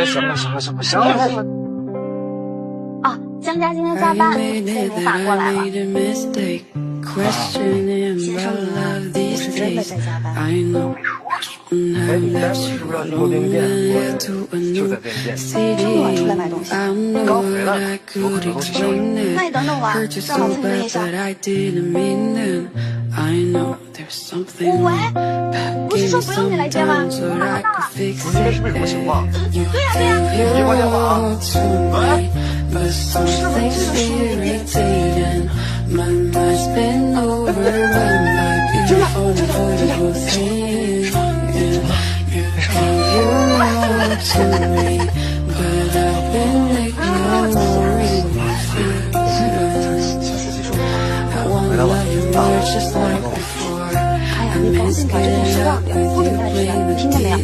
什么？哦，江家今天加班，所以没法过来了。不是真的在加班。哎，你待会是不是要去过便利店？就在便利店。这么晚出来买东西？刚回来，有很多东西想你。那你等等我，让我蹭你一下。喂，不是说不用你来接吗？我马上到了。你今天是不是有什么情况？对呀。别挂电话啊！喂，是不是回来吧，哎呀，你赶紧把这件事忘掉，不准再提了，听见没有？